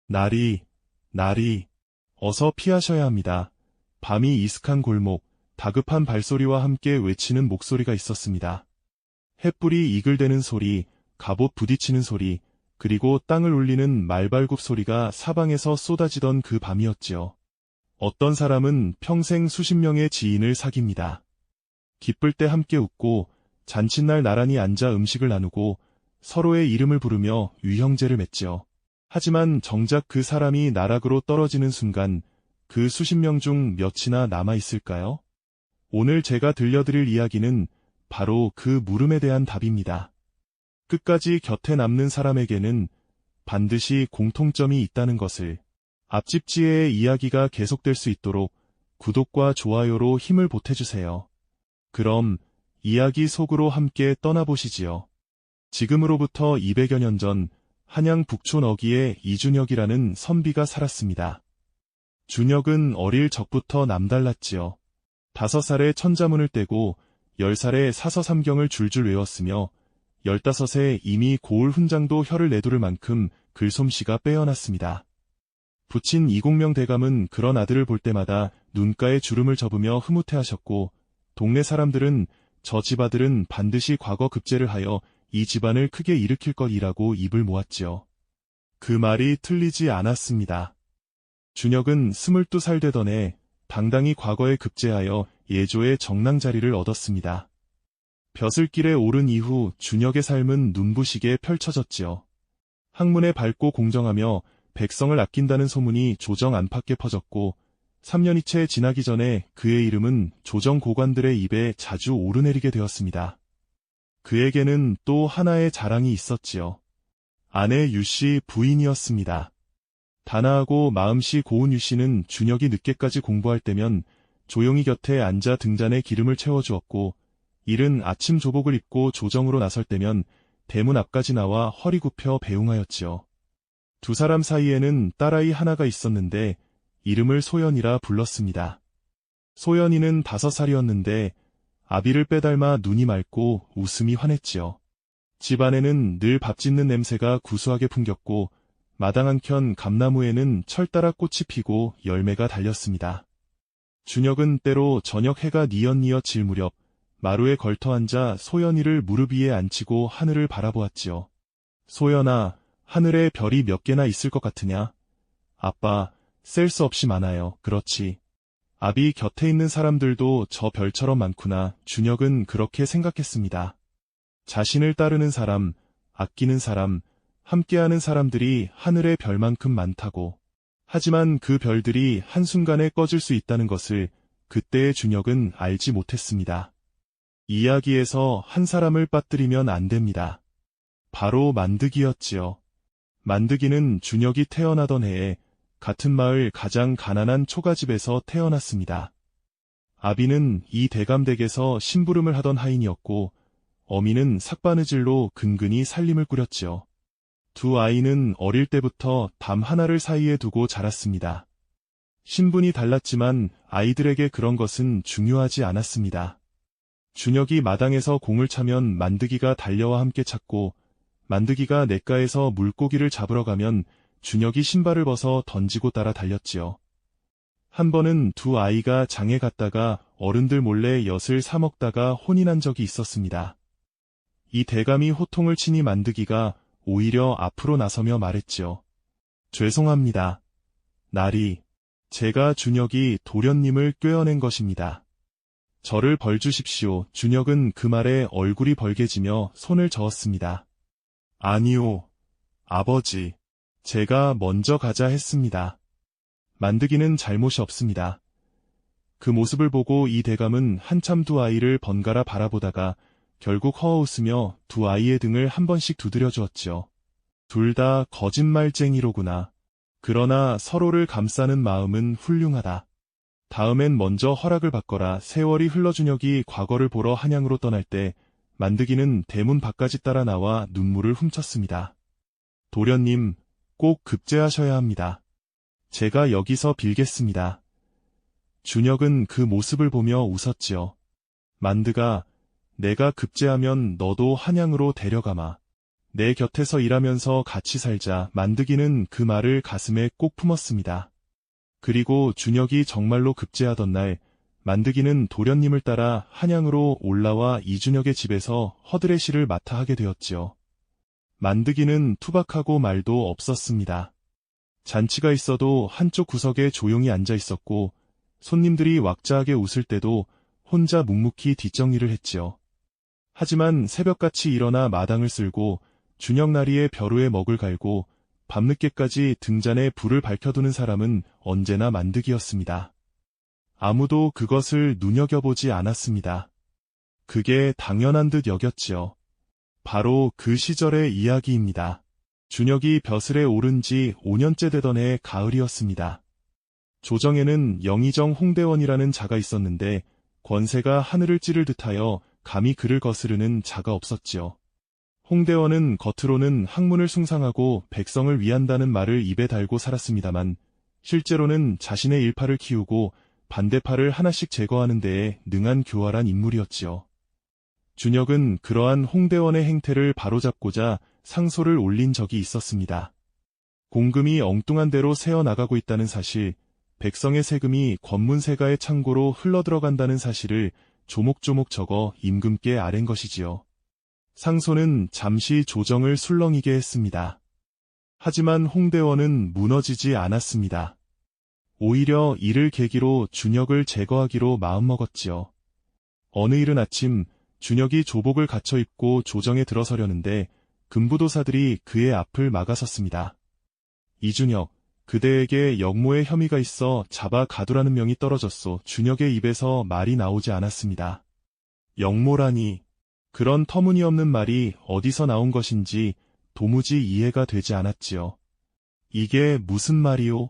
나리, 나리, 어서 피하셔야 합니다. 밤이 이슥한 골목, 다급한 발소리와 함께 외치는 목소리가 있었습니다. 햇불이 이글대는 소리, 갑옷 부딪히는 소리, 그리고 땅을 울리는 말발굽 소리가 사방에서 쏟아지던 그 밤이었지요. 어떤 사람은 평생 수십 명의 지인을 사깁니다. 기쁠 때 함께 웃고, 잔칫날 나란히 앉아 음식을 나누고, 서로의 이름을 부르며 위형제를 맺지요. 하지만 정작 그 사람이 나락으로 떨어지는 순간, 그 수십 명 중 몇이나 남아있을까요? 오늘 제가 들려드릴 이야기는 바로 그 물음에 대한 답입니다. 끝까지 곁에 남는 사람에게는 반드시 공통점이 있다는 것을. 앞집 지혜의 이야기가 계속될 수 있도록 구독과 좋아요로 힘을 보태주세요. 그럼 이야기 속으로 함께 떠나보시지요. 지금으로부터 200여 년 전 한양 북촌 어귀에 이준혁이라는 선비가 살았습니다. 준혁은 어릴 적부터 남달랐지요. 5살에 천자문을 떼고 10살에 사서삼경을 줄줄 외웠으며 15세 이미 고을 훈장도 혀를 내두를 만큼 글솜씨가 빼어났습니다. 부친 이공명 대감은 그런 아들을 볼 때마다 눈가에 주름을 접으며 흐뭇해하셨고 동네 사람들은 저 집 아들은 반드시 과거 급제를 하여 이 집안을 크게 일으킬 것이라고 입을 모았지요. 그 말이 틀리지 않았습니다. 준혁은 22살 되던 해 당당히 과거에 급제하여 예조의 정랑 자리를 얻었습니다. 벼슬길에 오른 이후 준혁의 삶은 눈부시게 펼쳐졌지요. 학문에 밝고 공정하며 백성을 아낀다는 소문이 조정 안팎에 퍼졌고 3년이 채 지나기 전에 그의 이름은 조정 고관들의 입에 자주 오르내리게 되었습니다. 그에게는 또 하나의 자랑이 있었지요. 아내 유씨 부인이었습니다. 단아하고 마음씨 고운 유씨는 준혁이 늦게까지 공부할 때면 조용히 곁에 앉아 등잔에 기름을 채워주었고 이른 아침 조복을 입고 조정으로 나설 때면 대문 앞까지 나와 허리 굽혀 배웅하였지요. 두 사람 사이에는 딸아이 하나가 있었는데 이름을 소연이라 불렀습니다. 소연이는 5살이었는데 아비를 빼닮아 눈이 맑고 웃음이 환했지요. 집안에는 늘 밥 짓는 냄새가 구수하게 풍겼고 마당 한켠 감나무에는 철따라 꽃이 피고 열매가 달렸습니다. 준혁은 때로 저녁 해가 뉘엿뉘엿 질 무렵 마루에 걸터앉아 소연이를 무릎 위에 앉히고 하늘을 바라보았지요. 소연아, 하늘에 별이 몇 개나 있을 것 같으냐? 아빠, 셀 수 없이 많아요. 그렇지. 아비 곁에 있는 사람들도 저 별처럼 많구나. 준혁은 그렇게 생각했습니다. 자신을 따르는 사람, 아끼는 사람, 함께하는 사람들이 하늘의 별만큼 많다고. 하지만 그 별들이 한순간에 꺼질 수 있다는 것을 그때의 준혁은 알지 못했습니다. 이야기에서 한 사람을 빠뜨리면 안 됩니다. 바로 만득이였지요. 만득이는 준혁이 태어나던 해에 같은 마을 가장 가난한 초가집에서 태어났습니다. 아비는 이 대감댁에서 심부름을 하던 하인이었고 어미는 삭바느질로 근근히 살림을 꾸렸지요. 두 아이는 어릴 때부터 담 하나를 사이에 두고 자랐습니다. 신분이 달랐지만 아이들에게 그런 것은 중요하지 않았습니다. 준혁이 마당에서 공을 차면 만득이가 달려와 함께 찾고 만득이가 냇가에서 물고기를 잡으러 가면 준혁이 신발을 벗어 던지고 따라 달렸지요. 한 번은 두 아이가 장에 갔다가 어른들 몰래 엿을 사 먹다가 혼이 난 적이 있었습니다. 이 대감이 호통을 치니 만득이가 오히려 앞으로 나서며 말했지요. 죄송합니다. 나리, 제가 준혁이 도련님을 꿰어낸 것입니다. 저를 벌 주십시오. 준혁은 그 말에 얼굴이 벌개지며 손을 저었습니다. 아니요, 아버지. 제가 먼저 가자 했습니다. 만득이는 잘못이 없습니다. 그 모습을 보고 이 대감은 한참 두 아이를 번갈아 바라보다가 결국 허어웃으며 두 아이의 등을 한 번씩 두드려 주었지요. 둘 다 거짓말쟁이로구나. 그러나 서로를 감싸는 마음은 훌륭하다. 다음엔 먼저 허락을 받거라. 세월이 흘러 준혁이 과거를 보러 한양으로 떠날 때 만득이는 대문 밖까지 따라 나와 눈물을 훔쳤습니다. 도련님, 꼭 급제하셔야 합니다. 제가 여기서 빌겠습니다. 준혁은 그 모습을 보며 웃었지요. 만드가, 내가 급제하면 너도 한양으로 데려가마. 내 곁에서 일하면서 같이 살자. 만드기는 그 말을 가슴에 꼭 품었습니다. 그리고 준혁이 정말로 급제하던 날, 만드기는 도련님을 따라 한양으로 올라와 이준혁의 집에서 허드레시를 맡아 하게 되었지요. 만드기는 투박하고 말도 없었습니다. 잔치가 있어도 한쪽 구석에 조용히 앉아 있었고, 손님들이 왁자하게 웃을 때도 혼자 묵묵히 뒷정리를 했지요. 하지만 새벽같이 일어나 마당을 쓸고 준혁나리에 벼루에 먹을 갈고 밤늦게까지 등잔에 불을 밝혀두는 사람은 언제나 만드기였습니다. 아무도 그것을 눈여겨보지 않았습니다. 그게 당연한 듯 여겼지요. 바로 그 시절의 이야기입니다. 준혁이 벼슬에 오른 지 5년째 되던 해 가을이었습니다. 조정에는 영의정 홍대원이라는 자가 있었는데 권세가 하늘을 찌를 듯하여 감히 그를 거스르는 자가 없었지요. 홍대원은 겉으로는 학문을 숭상하고 백성을 위한다는 말을 입에 달고 살았습니다만 실제로는 자신의 일파를 키우고 반대파를 하나씩 제거하는 데에 능한 교활한 인물이었지요. 준혁은 그러한 홍대원의 행태를 바로잡고자 상소를 올린 적이 있었습니다. 공금이 엉뚱한 대로 새어나가고 있다는 사실, 백성의 세금이 권문세가의 창고로 흘러들어간다는 사실을 조목조목 적어 임금께 아랜 것이지요. 상소는 잠시 조정을 술렁이게 했습니다. 하지만 홍대원은 무너지지 않았습니다. 오히려 이를 계기로 준혁을 제거하기로 마음먹었지요. 어느 이른 아침 준혁이 조복을 갖춰 입고 조정에 들어서려는데 금부도사들이 그의 앞을 막아섰습니다. 이준혁, 그대에게 역모의 혐의가 있어 잡아 가두라는 명이 떨어졌소. 준혁의 입에서 말이 나오지 않았습니다. 역모라니, 그런 터무니없는 말이 어디서 나온 것인지 도무지 이해가 되지 않았지요. 이게 무슨 말이오?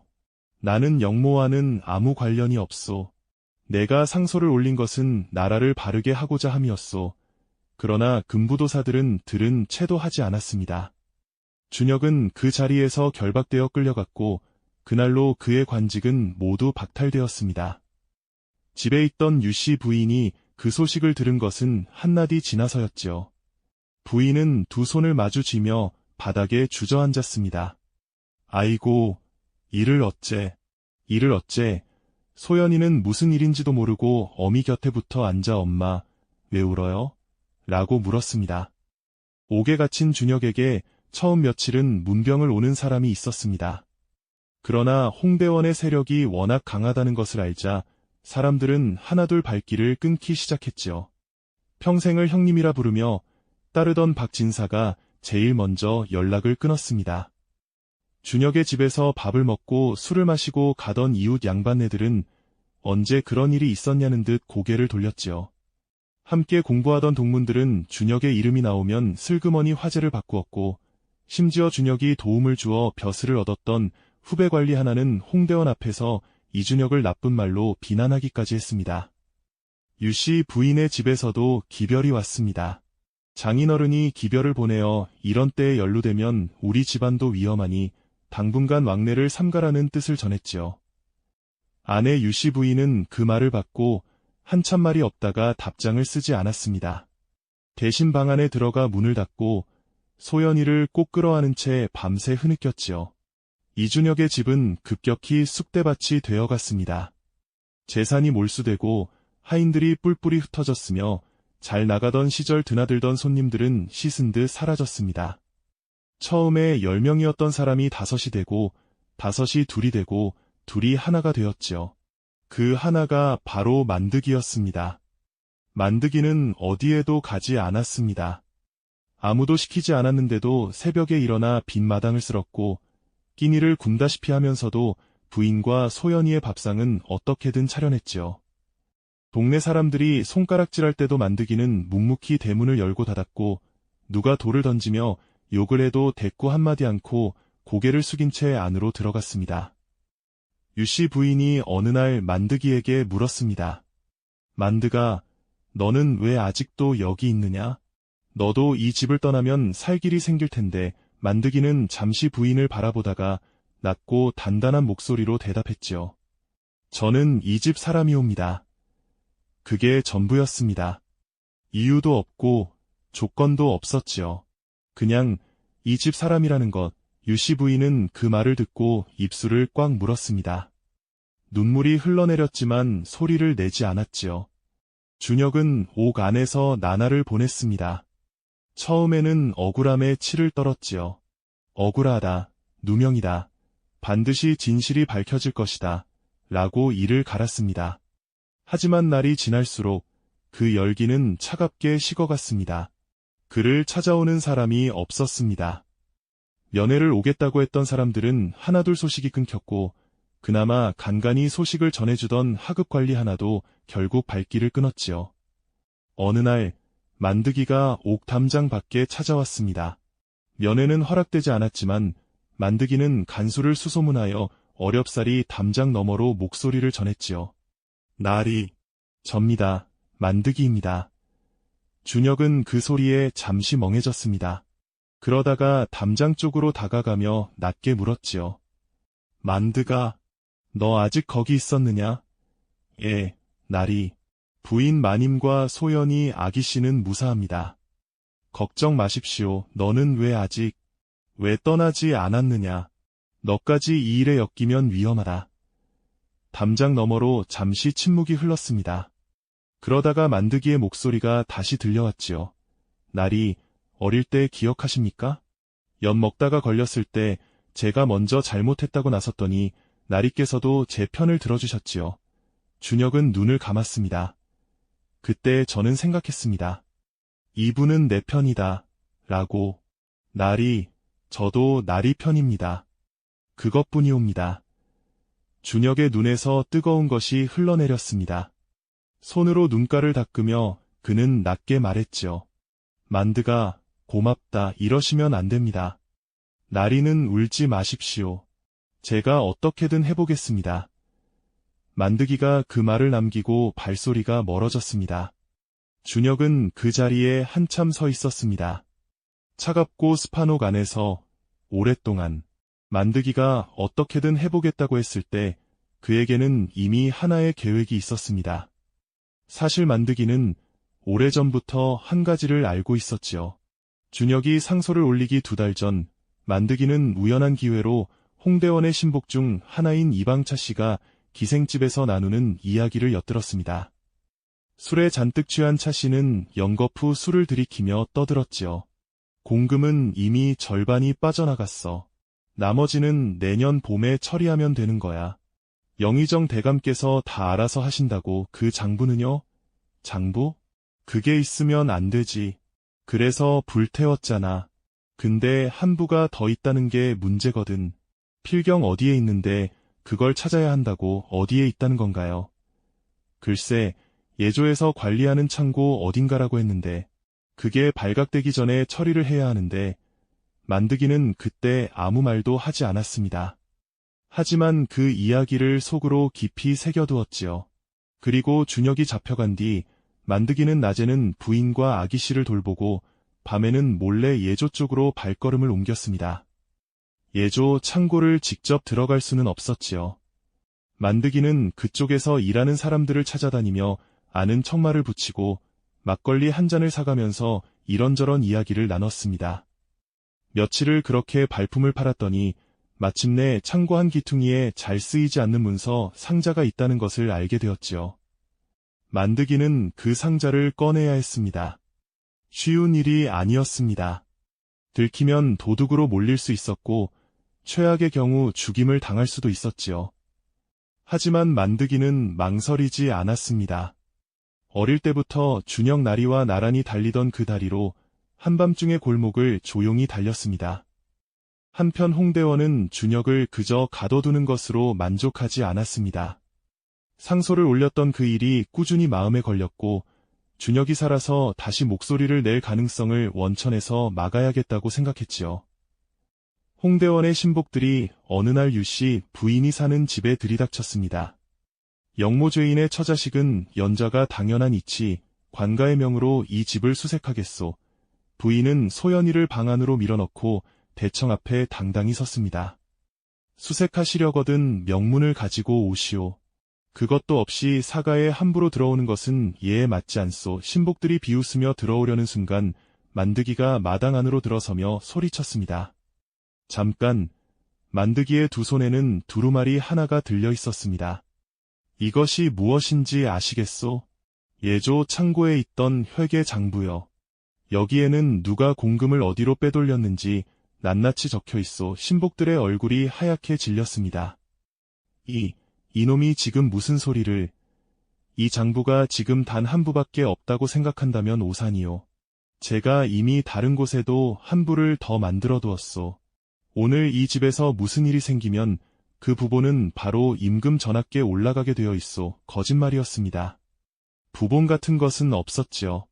나는 역모와는 아무 관련이 없소. 내가 상소를 올린 것은 나라를 바르게 하고자 함이었소. 그러나 금부도사들은 들은 채도 하지 않았습니다. 준혁은 그 자리에서 결박되어 끌려갔고 그날로 그의 관직은 모두 박탈되었습니다. 집에 있던 유씨 부인이 그 소식을 들은 것은 한나디 지나서였지요. 부인은 두 손을 마주 쥐며 바닥에 주저앉았습니다. 아이고, 이를 어째. 소연이는 무슨 일인지도 모르고 어미 곁에 붙어 앉아 엄마, 왜 울어요? 라고 물었습니다. 옥에 갇힌 준혁에게 처음 며칠은 문병을 오는 사람이 있었습니다. 그러나 홍대원의 세력이 워낙 강하다는 것을 알자 사람들은 하나둘 발길을 끊기 시작했지요. 평생을 형님이라 부르며 따르던 박진사가 제일 먼저 연락을 끊었습니다. 준혁의 집에서 밥을 먹고 술을 마시고 가던 이웃 양반네들은 언제 그런 일이 있었냐는 듯 고개를 돌렸지요. 함께 공부하던 동문들은 준혁의 이름이 나오면 슬그머니 화제를 바꾸었고 심지어 준혁이 도움을 주어 벼슬을 얻었던 후배 관리 하나는 홍대원 앞에서 이준혁을 나쁜 말로 비난하기까지 했습니다. 유씨 부인의 집에서도 기별이 왔습니다. 장인어른이 기별을 보내어 이런 때에 연루되면 우리 집안도 위험하니 당분간 왕래를 삼가라는 뜻을 전했지요. 아내 유씨 부인은 그 말을 받고 한참 말이 없다가 답장을 쓰지 않았습니다. 대신 방 안에 들어가 문을 닫고 소연이를 꼭 끌어안은 채 밤새 흐느꼈지요. 이준혁의 집은 급격히 쑥대밭이 되어갔습니다. 재산이 몰수되고 하인들이 뿔뿔이 흩어졌으며 잘 나가던 시절 드나들던 손님들은 씻은 듯 사라졌습니다. 처음에 10명이었던 사람이 5이 되고 5이 2이 되고 2이 하나가 되었지요. 그 하나가 바로 만드기였습니다. 만드기는 어디에도 가지 않았습니다. 아무도 시키지 않았는데도 새벽에 일어나 빈 마당을 쓸었고 끼니를 굶다시피 하면서도 부인과 소연이의 밥상은 어떻게든 차려냈지요. 동네 사람들이 손가락질할 때도 만드기는 묵묵히 대문을 열고 닫았고 누가 돌을 던지며 욕을 해도 대꾸 한마디 않고 고개를 숙인 채 안으로 들어갔습니다. 유씨 부인이 어느 날 만드기에게 물었습니다. 만드가, 너는 왜 아직도 여기 있느냐? 너도 이 집을 떠나면 살 길이 생길 텐데. 만드기는 잠시 부인을 바라보다가 낮고 단단한 목소리로 대답했지요. 저는 이 집 사람이옵니다. 그게 전부였습니다. 이유도 없고 조건도 없었지요. 그냥 이 집 사람이라는 것. 유씨 부인은 그 말을 듣고 입술을 꽉 물었습니다. 눈물이 흘러내렸지만 소리를 내지 않았지요. 준혁은 옥 안에서 나날을 보냈습니다. 처음에는 억울함에 치를 떨었지요. 억울하다, 누명이다, 반드시 진실이 밝혀질 것이다, 라고 이를 갈았습니다. 하지만 날이 지날수록 그 열기는 차갑게 식어갔습니다. 그를 찾아오는 사람이 없었습니다. 면회를 오겠다고 했던 사람들은 하나둘 소식이 끊겼고, 그나마 간간히 소식을 전해주던 하급관리 하나도 결국 발길을 끊었지요. 어느 날 만드기가 옥 담장 밖에 찾아왔습니다. 면회는 허락되지 않았지만 만드기는 간수를 수소문하여 어렵사리 담장 너머로 목소리를 전했지요. 날이 접니다. 만드기입니다. 준혁은 그 소리에 잠시 멍해졌습니다. 그러다가 담장 쪽으로 다가가며 낮게 물었지요. 만드가, 너 아직 거기 있었느냐? 예, 날이. 부인 마님과 소연이 아기씨는 무사합니다. 걱정 마십시오. 너는 왜 떠나지 않았느냐? 너까지 이 일에 엮이면 위험하다. 담장 너머로 잠시 침묵이 흘렀습니다. 그러다가 만드기의 목소리가 다시 들려왔지요. 날이, 어릴 때 기억하십니까? 엿 먹다가 걸렸을 때 제가 먼저 잘못했다고 나섰더니 나리께서도 제 편을 들어주셨지요. 준혁은 눈을 감았습니다. 그때 저는 생각했습니다. 이분은 내 편이다, 라고. 날이, 저도 나리 편입니다. 그것뿐이옵니다. 준혁의 눈에서 뜨거운 것이 흘러내렸습니다. 손으로 눈가를 닦으며 그는 낮게 말했지요. 만드가, 고맙다, 이러시면 안 됩니다. 나리는 울지 마십시오. 제가 어떻게든 해보겠습니다. 만드기가 그 말을 남기고 발소리가 멀어졌습니다. 준혁은 그 자리에 한참 서 있었습니다. 차갑고 습한 옥 안에서 오랫동안 만드기가 어떻게든 해보겠다고 했을 때 그에게는 이미 하나의 계획이 있었습니다. 사실 만드기는 오래전부터 한 가지를 알고 있었지요. 준혁이 상소를 올리기 2달 전 만드기는 우연한 기회로 홍대원의 신복 중 하나인 이방차 씨가 기생집에서 나누는 이야기를 엿들었습니다. 술에 잔뜩 취한 차 씨는 연거푸 술을 들이키며 떠들었지요. 공금은 이미 절반이 빠져나갔어. 나머지는 내년 봄에 처리하면 되는 거야. 영의정 대감께서 다 알아서 하신다고. 그 장부는요? 장부? 그게 있으면 안 되지. 그래서 불태웠잖아. 근데 한 부가 더 있다는 게 문제거든. 필경 어디에 있는데 그걸 찾아야 한다고. 어디에 있다는 건가요? 글쎄, 예조에서 관리하는 창고 어딘가라고 했는데 그게 발각되기 전에 처리를 해야 하는데 만드기는 그때 아무 말도 하지 않았습니다. 하지만 그 이야기를 속으로 깊이 새겨두었지요. 그리고 준혁이 잡혀간 뒤 만드기는 낮에는 부인과 아기씨를 돌보고 밤에는 몰래 예조 쪽으로 발걸음을 옮겼습니다. 예조 창고를 직접 들어갈 수는 없었지요. 만드기는 그쪽에서 일하는 사람들을 찾아다니며 아는 척말을 붙이고 막걸리 한 잔을 사가면서 이런저런 이야기를 나눴습니다. 며칠을 그렇게 발품을 팔았더니 마침내 창고 한 기퉁이에 잘 쓰이지 않는 문서 상자가 있다는 것을 알게 되었지요. 만드기는 그 상자를 꺼내야 했습니다. 쉬운 일이 아니었습니다. 들키면 도둑으로 몰릴 수 있었고 최악의 경우 죽임을 당할 수도 있었지요. 하지만 만드기는 망설이지 않았습니다. 어릴 때부터 준혁 나리와 나란히 달리던 그 다리로 한밤중의 골목을 조용히 달렸습니다. 한편 홍대원은 준혁을 그저 가둬두는 것으로 만족하지 않았습니다. 상소를 올렸던 그 일이 꾸준히 마음에 걸렸고 준혁이 살아서 다시 목소리를 낼 가능성을 원천에서 막아야겠다고 생각했지요. 홍대원의 신복들이 어느 날 유씨 부인이 사는 집에 들이닥쳤습니다. 영모죄인의 처자식은 연자가 당연한 이치, 관가의 명으로 이 집을 수색하겠소. 부인은 소연이를 방 안으로 밀어넣고 대청 앞에 당당히 섰습니다. 수색하시려거든 명문을 가지고 오시오. 그것도 없이 사가에 함부로 들어오는 것은 예에 맞지 않소. 신복들이 비웃으며 들어오려는 순간 만드기가 마당 안으로 들어서며 소리쳤습니다. 잠깐, 만드기의 두 손에는 두루마리 하나가 들려 있었습니다. 이것이 무엇인지 아시겠소? 예조 창고에 있던 회계 장부요. 여기에는 누가 공금을 어디로 빼돌렸는지 낱낱이 적혀 있어 신복들의 얼굴이 하얗게 질렸습니다. 이놈이 지금 무슨 소리를, 이 장부가 지금 단 한 부밖에 없다고 생각한다면 오산이요. 제가 이미 다른 곳에도 한 부를 더 만들어 두었소. 오늘 이 집에서 무슨 일이 생기면 그 부보는 바로 임금 전하께 올라가게 되어 있소. 거짓말이었습니다. 부본 같은 것은 없었지요.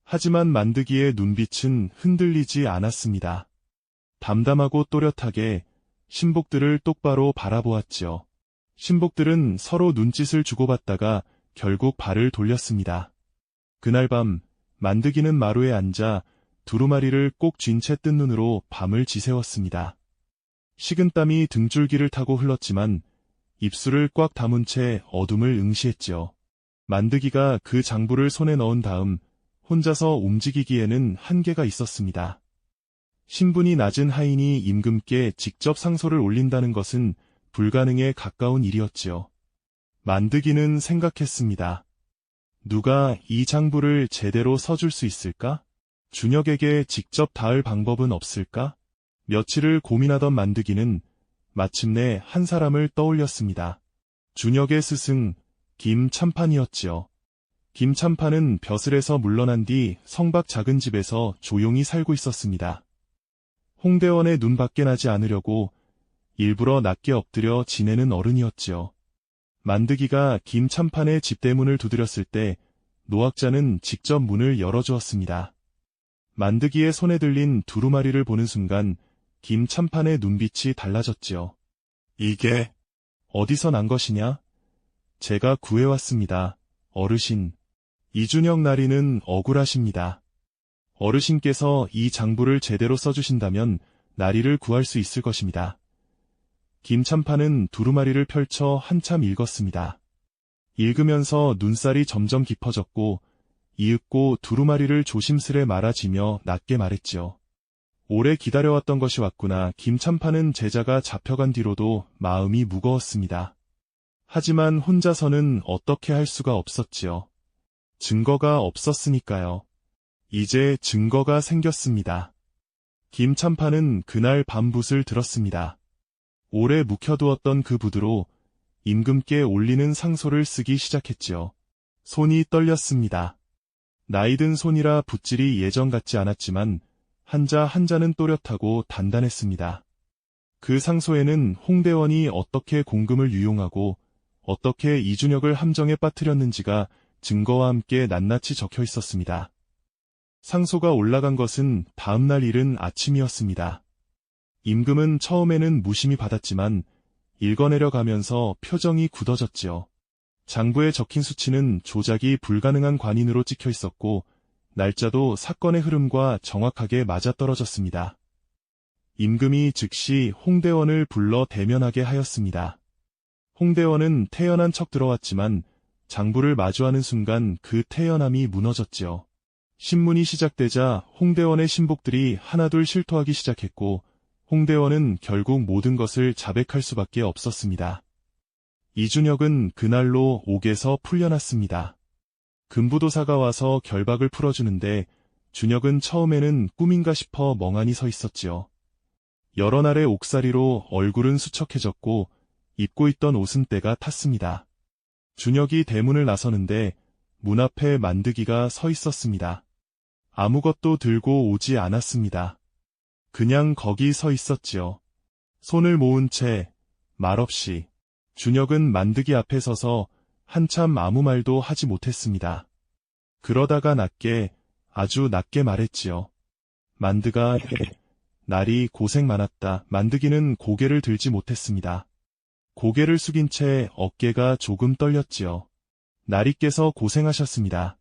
하지만 만드기의 눈빛은 흔들리지 않았습니다. 담담하고 또렷하게 신복들을 똑바로 바라보았지요. 신복들은 서로 눈짓을 주고받다가 결국 발을 돌렸습니다. 그날 밤 만드기는 마루에 앉아 두루마리를 꼭 쥔 채 뜬 눈으로 밤을 지새웠습니다. 식은땀이 등줄기를 타고 흘렀지만 입술을 꽉 다문 채 어둠을 응시했지요. 만드기가 그 장부를 손에 넣은 다음 혼자서 움직이기에는 한계가 있었습니다. 신분이 낮은 하인이 임금께 직접 상소를 올린다는 것은 불가능에 가까운 일이었지요. 만드기는 생각했습니다. 누가 이 장부를 제대로 써줄 수 있을까? 준혁에게 직접 닿을 방법은 없을까? 며칠을 고민하던 만드기는 마침내 한 사람을 떠올렸습니다. 준혁의 스승 김참판이었지요. 김참판은 벼슬에서 물러난 뒤 성박 작은 집에서 조용히 살고 있었습니다. 홍대원의 눈밖에 나지 않으려고 일부러 낮게 엎드려 지내는 어른이었지요. 만드기가 김참판의 집대문을 두드렸을 때 노학자는 직접 문을 열어주었습니다. 만드기의 손에 들린 두루마리를 보는 순간 김참판의 눈빛이 달라졌지요. 이게 어디서 난 것이냐? 제가 구해왔습니다. 어르신. 이준혁 나리는 억울하십니다. 어르신께서 이 장부를 제대로 써주신다면 나리를 구할 수 있을 것입니다. 김참판은 두루마리를 펼쳐 한참 읽었습니다. 읽으면서 눈살이 점점 깊어졌고 이윽고 두루마리를 조심스레 말아지며 낮게 말했지요. 오래 기다려왔던 것이 왔구나. 김참판은 제자가 잡혀간 뒤로도 마음이 무거웠습니다. 하지만 혼자서는 어떻게 할 수가 없었지요. 증거가 없었으니까요. 이제 증거가 생겼습니다. 김참판은 그날 밤 붓을 들었습니다. 오래 묵혀두었던 그 붓으로 임금께 올리는 상소를 쓰기 시작했지요. 손이 떨렸습니다. 나이든 손이라 붓질이 예전 같지 않았지만 한자 한자는 또렷하고 단단했습니다. 그 상소에는 홍대원이 어떻게 공금을 유용하고 어떻게 이준혁을 함정에 빠뜨렸는지가 증거와 함께 낱낱이 적혀 있었습니다. 상소가 올라간 것은 다음날 이른 아침이었습니다. 임금은 처음에는 무심히 받았지만 읽어내려 가면서 표정이 굳어졌지요. 장부에 적힌 수치는 조작이 불가능한 관인으로 찍혀 있었고 날짜도 사건의 흐름과 정확하게 맞아떨어졌습니다. 임금이 즉시 홍대원을 불러 대면하게 하였습니다. 홍대원은 태연한 척 들어왔지만 장부를 마주하는 순간 그 태연함이 무너졌지요. 신문이 시작되자 홍대원의 신복들이 하나둘 실토하기 시작했고 홍대원은 결국 모든 것을 자백할 수밖에 없었습니다. 이준혁은 그날로 옥에서 풀려났습니다. 금부도사가 와서 결박을 풀어주는데 준혁은 처음에는 꿈인가 싶어 멍하니 서 있었지요. 여러 날의 옥살이로 얼굴은 수척해졌고 입고 있던 옷은 때가 탔습니다. 준혁이 대문을 나서는데 문 앞에 만드기가 서 있었습니다. 아무것도 들고 오지 않았습니다. 그냥 거기 서 있었지요. 손을 모은 채 말없이. 준혁은 만드기 앞에 서서 한참 아무 말도 하지 못했습니다. 그러다가 낮게, 아주 낮게 말했지요. 만드가, 날이 고생 많았다. 만드기는 고개를 들지 못했습니다. 고개를 숙인 채 어깨가 조금 떨렸지요. 나리께서 고생하셨습니다.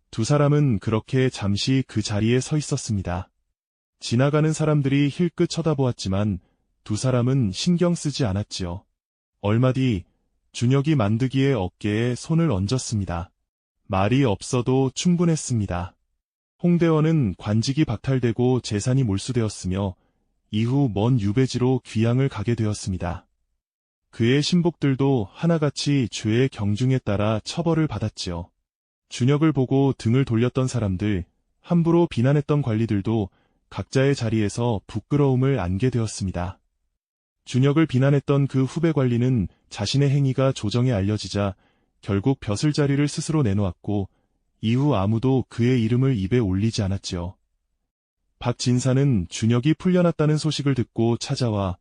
두 사람은 그렇게 잠시 그 자리에 서 있었습니다. 지나가는 사람들이 힐끗 쳐다보았지만 두 사람은 신경 쓰지 않았지요. 얼마 뒤 준혁이 만드기의 어깨에 손을 얹었습니다. 말이 없어도 충분했습니다. 홍대원은 관직이 박탈되고 재산이 몰수되었으며 이후 먼 유배지로 귀양을 가게 되었습니다. 그의 신복들도 하나같이 죄의 경중에 따라 처벌을 받았지요. 준혁을 보고 등을 돌렸던 사람들, 함부로 비난했던 관리들도 각자의 자리에서 부끄러움을 안게 되었습니다. 준혁을 비난했던 그 후배 관리는 자신의 행위가 조정에 알려지자 결국 벼슬자리를 스스로 내놓았고 이후 아무도 그의 이름을 입에 올리지 않았지요. 박진사는 준혁이 풀려났다는 소식을 듣고 찾아와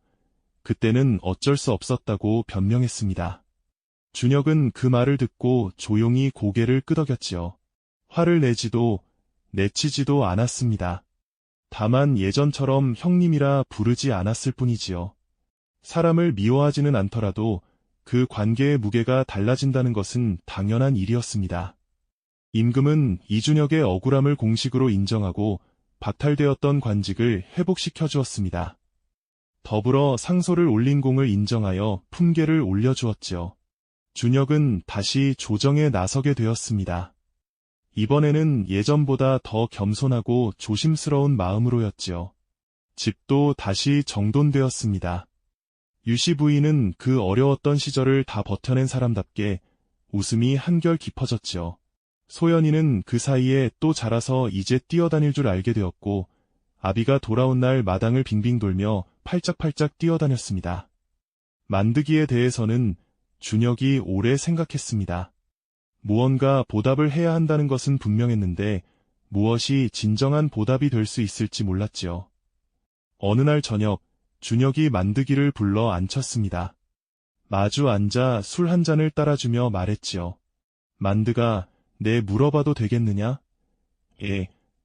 그때는 어쩔 수 없었다고 변명했습니다. 준혁은 그 말을 듣고 조용히 고개를 끄덕였지요. 화를 내치지도 않았습니다. 다만 예전처럼 형님이라 부르지 않았을 뿐이지요. 사람을 미워하지는 않더라도 그 관계의 무게가 달라진다는 것은 당연한 일이었습니다. 임금은 이준혁의 억울함을 공식으로 인정하고 박탈되었던 관직을 회복시켜 주었습니다. 더불어 상소를 올린 공을 인정하여 품계를 올려주었지요. 준혁은 다시 조정에 나서게 되었습니다. 이번에는 예전보다 더 겸손하고 조심스러운 마음으로였지요. 집도 다시 정돈되었습니다. 유씨 부인은 그 어려웠던 시절을 다 버텨낸 사람답게 웃음이 한결 깊어졌지요. 소연이는 그 사이에 또 자라서 이제 뛰어다닐 줄 알게 되었고 아비가 돌아온 날 마당을 빙빙 돌며 팔짝팔짝 뛰어다녔습니다. 만드기에 대해서는 준혁이 오래 생각했습니다. 무언가 보답을 해야 한다는 것은 분명했는데 무엇이 진정한 보답이 될 수 있을지 몰랐지요. 어느 날 저녁 준혁이 만드기를 불러 앉혔습니다. 마주 앉아 술 한 잔을 따라주며 말했지요. 만드가 내 물어봐도 되겠느냐?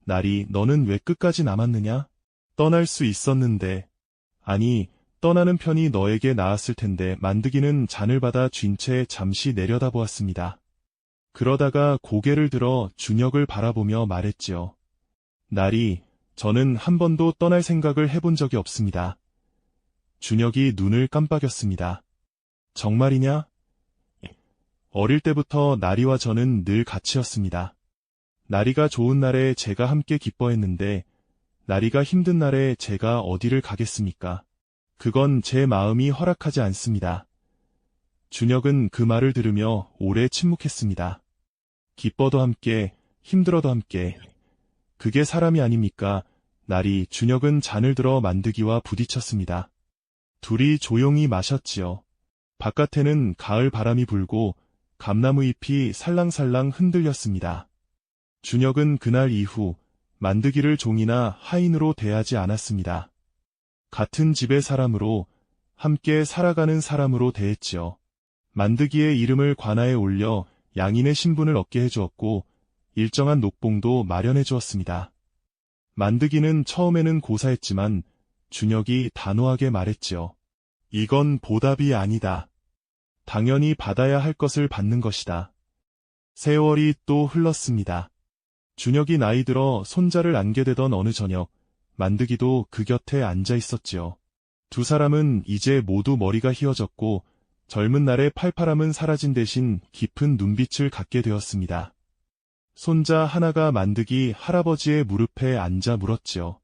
나리 너는 왜 끝까지 남았느냐? 떠날 수 있었는데. 아니, 떠나는 편이 너에게 나았을 텐데. 만드기는 잔을 받아 쥔 채 잠시 내려다보았습니다. 그러다가 고개를 들어 준혁을 바라보며 말했지요. 나리, 저는 한 번도 떠날 생각을 해본 적이 없습니다. 준혁이 눈을 깜빡였습니다. 정말이냐? 어릴 때부터 나리와 저는 늘 같이였습니다. 나리가 좋은 날에 제가 함께 기뻐했는데 나리가 힘든 날에 제가 어디를 가겠습니까? 그건 제 마음이 허락하지 않습니다. 준혁은 그 말을 들으며 오래 침묵했습니다. 기뻐도 함께, 힘들어도 함께. 그게 사람이 아닙니까? 나리, 준혁은 잔을 들어 만드기와 부딪혔습니다. 둘이 조용히 마셨지요. 바깥에는 가을 바람이 불고 감나무 잎이 살랑살랑 흔들렸습니다. 준혁은 그날 이후 만드기를 종이나 하인으로 대하지 않았습니다. 같은 집의 사람으로, 함께 살아가는 사람으로 대했지요. 만드기의 이름을 관아에 올려 양인의 신분을 얻게 해주었고 일정한 녹봉도 마련해 주었습니다. 만드기는 처음에는 고사했지만 준혁이 단호하게 말했지요. 이건 보답이 아니다. 당연히 받아야 할 것을 받는 것이다. 세월이 또 흘렀습니다. 준혁이 나이 들어 손자를 안게 되던 어느 저녁, 만드기도 그 곁에 앉아 있었지요. 두 사람은 이제 모두 머리가 휘어졌고 젊은 날의 팔팔함은 사라진 대신 깊은 눈빛을 갖게 되었습니다. 손자 하나가 만드기 할아버지의 무릎에 앉아 물었지요.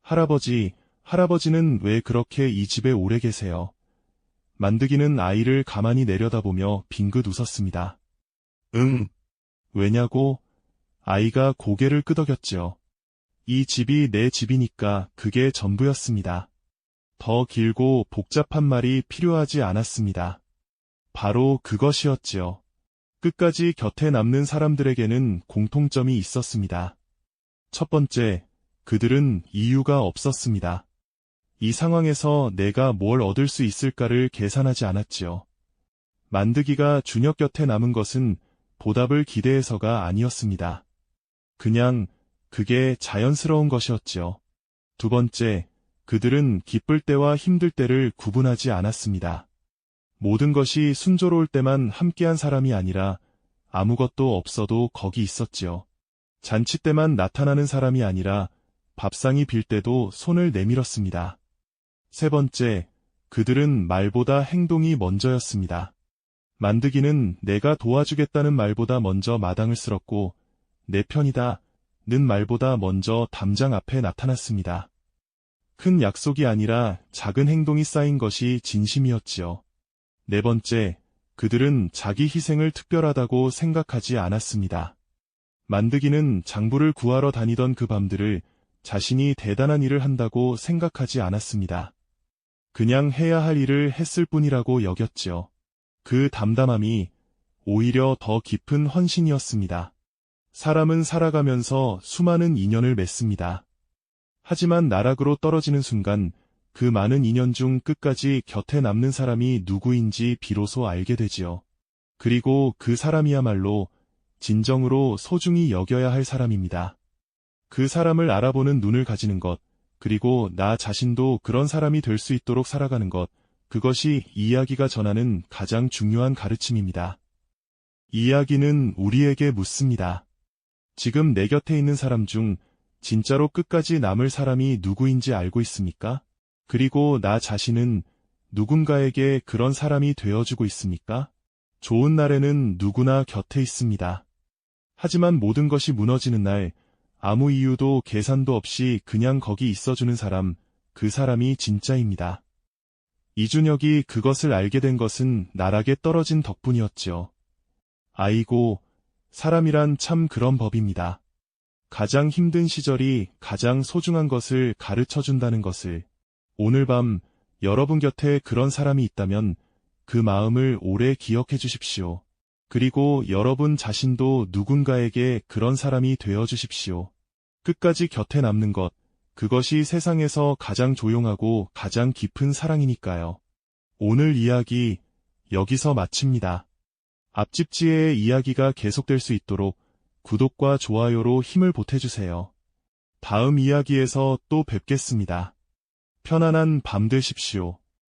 할아버지는 왜 그렇게 이 집에 오래 계세요? 만드기는 아이를 가만히 내려다보며 빙긋 웃었습니다. 왜냐고? 아이가 고개를 끄덕였지요. 이 집이 내 집이니까 그게 전부였습니다. 더 길고 복잡한 말이 필요하지 않았습니다. 바로 그것이었지요. 끝까지 곁에 남는 사람들에게는 공통점이 있었습니다. 첫 번째, 그들은 이유가 없었습니다. 이 상황에서 내가 뭘 얻을 수 있을까를 계산하지 않았지요. 만드기가 준혁 곁에 남은 것은 보답을 기대해서가 아니었습니다. 그냥 그게 자연스러운 것이었지요. 두 번째, 그들은 기쁠 때와 힘들 때를 구분하지 않았습니다. 모든 것이 순조로울 때만 함께한 사람이 아니라 아무것도 없어도 거기 있었지요. 잔치 때만 나타나는 사람이 아니라 밥상이 빌 때도 손을 내밀었습니다. 세 번째, 그들은 말보다 행동이 먼저였습니다. 만드기는 내가 도와주겠다는 말보다 먼저 마당을 쓸었고 내 편이다, 말보다 먼저 담장 앞에 나타났습니다. 큰 약속이 아니라 작은 행동이 쌓인 것이 진심이었지요. 네 번째, 그들은 자기 희생을 특별하다고 생각하지 않았습니다. 만드기는 장부를 구하러 다니던 그 밤들을 자신이 대단한 일을 한다고 생각하지 않았습니다. 그냥 해야 할 일을 했을 뿐이라고 여겼지요. 그 담담함이 오히려 더 깊은 헌신이었습니다. 사람은 살아가면서 수많은 인연을 맺습니다. 하지만 나락으로 떨어지는 순간 그 많은 인연 중 끝까지 곁에 남는 사람이 누구인지 비로소 알게 되지요. 그리고 그 사람이야말로 진정으로 소중히 여겨야 할 사람입니다. 그 사람을 알아보는 눈을 가지는 것, 그리고 나 자신도 그런 사람이 될 수 있도록 살아가는 것, 그것이 이 이야기가 전하는 가장 중요한 가르침입니다. 이 이야기는 우리에게 묻습니다. 지금 내 곁에 있는 사람 중 진짜로 끝까지 남을 사람이 누구인지 알고 있습니까? 그리고 나 자신은 누군가에게 그런 사람이 되어주고 있습니까? 좋은 날에는 누구나 곁에 있습니다. 하지만 모든 것이 무너지는 날, 아무 이유도 계산도 없이 그냥 거기 있어주는 사람, 그 사람이 진짜입니다. 이준혁이 그것을 알게 된 것은 나락에 떨어진 덕분이었지요. 아이고, 사람이란 참 그런 법입니다. 가장 힘든 시절이 가장 소중한 것을 가르쳐준다는 것을. 오늘 밤 여러분 곁에 그런 사람이 있다면 그 마음을 오래 기억해 주십시오. 그리고 여러분 자신도 누군가에게 그런 사람이 되어 주십시오. 끝까지 곁에 남는 것, 그것이 세상에서 가장 조용하고 가장 깊은 사랑이니까요. 오늘 이야기 여기서 마칩니다. 앞집 지혜의 이야기가 계속될 수 있도록 구독과 좋아요로 힘을 보태주세요. 다음 이야기에서 또 뵙겠습니다. 편안한 밤 되십시오.